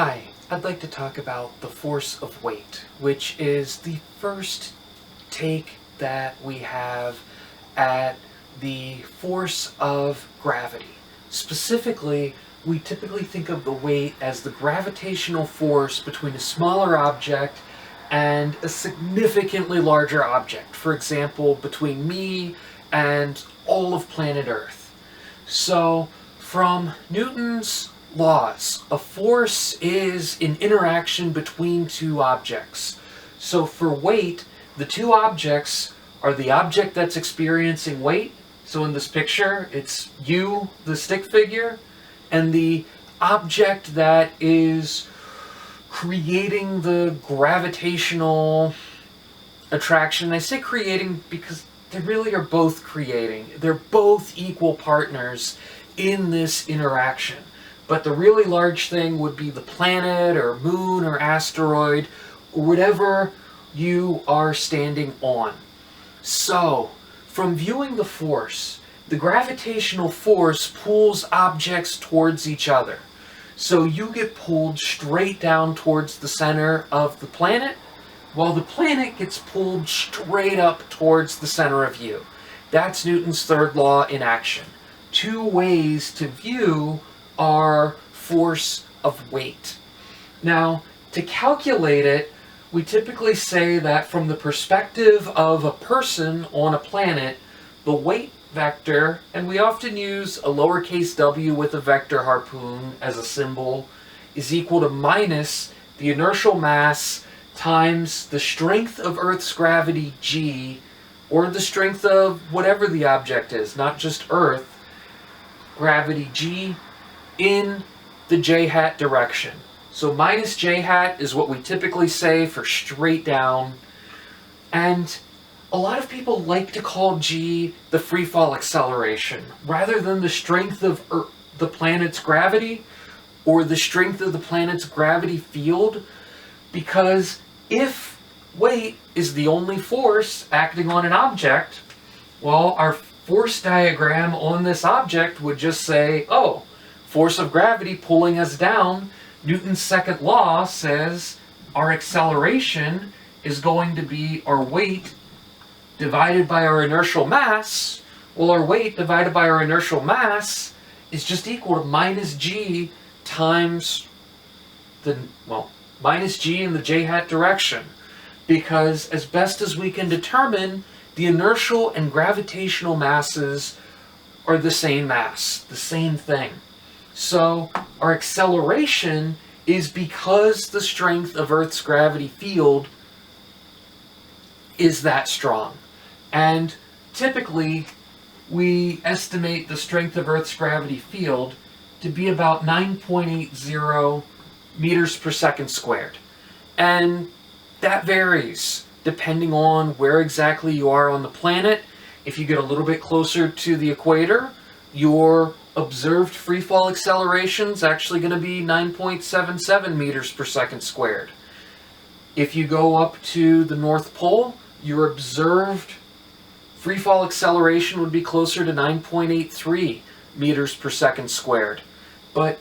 Hi, I'd like to talk about the force of weight, which is the first take that we have at the force of gravity. Specifically, we typically think of the weight as the gravitational force between a smaller object and a significantly larger object. For example, between me and all of planet Earth. So, from Newton's laws, a force is an interaction between two objects. So for weight, the two objects are the object that's experiencing weight. So in this picture, it's you, the stick figure, and the object that is creating the gravitational attraction. I say creating because they really are both creating. They're both equal partners in this interaction. But the really large thing would be the planet or moon or asteroid or whatever you are standing on. So, from viewing the force, the gravitational force pulls objects towards each other. So you get pulled straight down towards the center of the planet, while the planet gets pulled straight up towards the center of you. That's Newton's third law in action. Two ways to view our force of weight. Now, to calculate it, we typically say that from the perspective of a person on a planet, the weight vector, and we often use a lowercase w with a vector harpoon as a symbol, is equal to minus the inertial mass times the strength of Earth's gravity g, or the strength of whatever the object is, not just Earth, gravity g, in the j hat direction. So minus j hat is what we typically say for straight down. And a lot of people like to call g the free fall acceleration rather than the strength of the planet's gravity or the strength of the planet's gravity field, because if weight is the only force acting on an object, well, our force diagram on this object would just say, oh, force of gravity pulling us down. Newton's second law says our acceleration is going to be our weight divided by our inertial mass. Well, our weight divided by our inertial mass is just equal to minus g times minus g in the j hat direction. Because as best as we can determine, the inertial and gravitational masses are the same mass, the same thing. So our acceleration is because the strength of Earth's gravity field is that strong. And typically, we estimate the strength of Earth's gravity field to be about 9.80 meters per second squared. And that varies depending on where exactly you are on the planet. If you get a little bit closer to the equator, your observed free fall acceleration is actually going to be 9.77 meters per second squared. If you go up to the North Pole, your observed free fall acceleration would be closer to 9.83 meters per second squared. But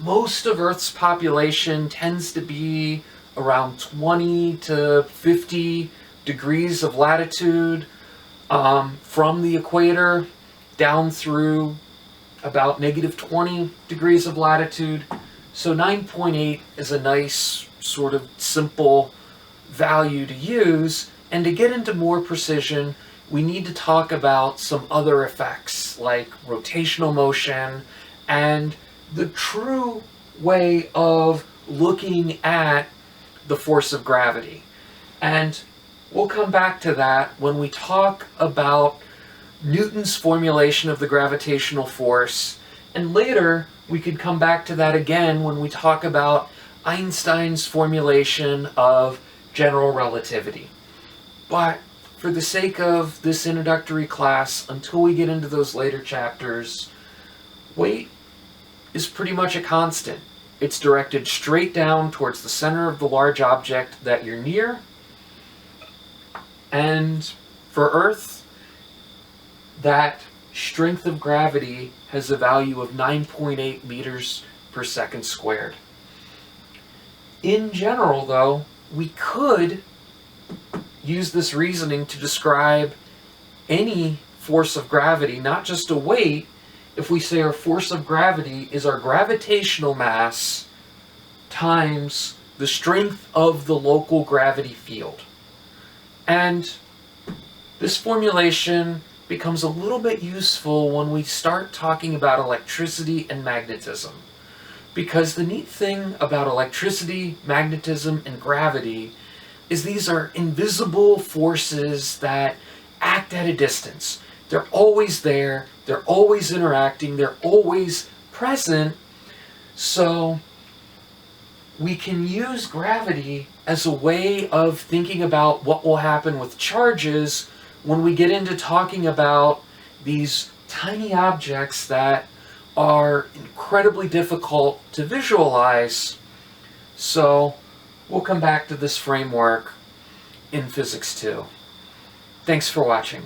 most of Earth's population tends to be around 20 to 50 degrees of latitude from the equator down through about negative 20 degrees of latitude. So 9.8 is a nice sort of simple value to use. And to get into more precision, we need to talk about some other effects like rotational motion and the true way of looking at the force of gravity. And we'll come back to that when we talk about Newton's formulation of the gravitational force, and later we could come back to that again when we talk about Einstein's formulation of general relativity. But for the sake of this introductory class, until we get into those later chapters, weight is pretty much a constant. It's directed straight down towards the center of the large object that you're near. And for Earth, that strength of gravity has a value of 9.8 meters per second squared. In general, though, we could use this reasoning to describe any force of gravity, not just a weight, if we say our force of gravity is our gravitational mass times the strength of the local gravity field. And this formulation becomes a little bit useful when we start talking about electricity and magnetism. Because the neat thing about electricity, magnetism, and gravity is these are invisible forces that act at a distance. They're always there, they're always interacting, they're always present. So we can use gravity as a way of thinking about what will happen with charges when we get into talking about these tiny objects that are incredibly difficult to visualize. So we'll come back to this framework in Physics 2. Thanks for watching.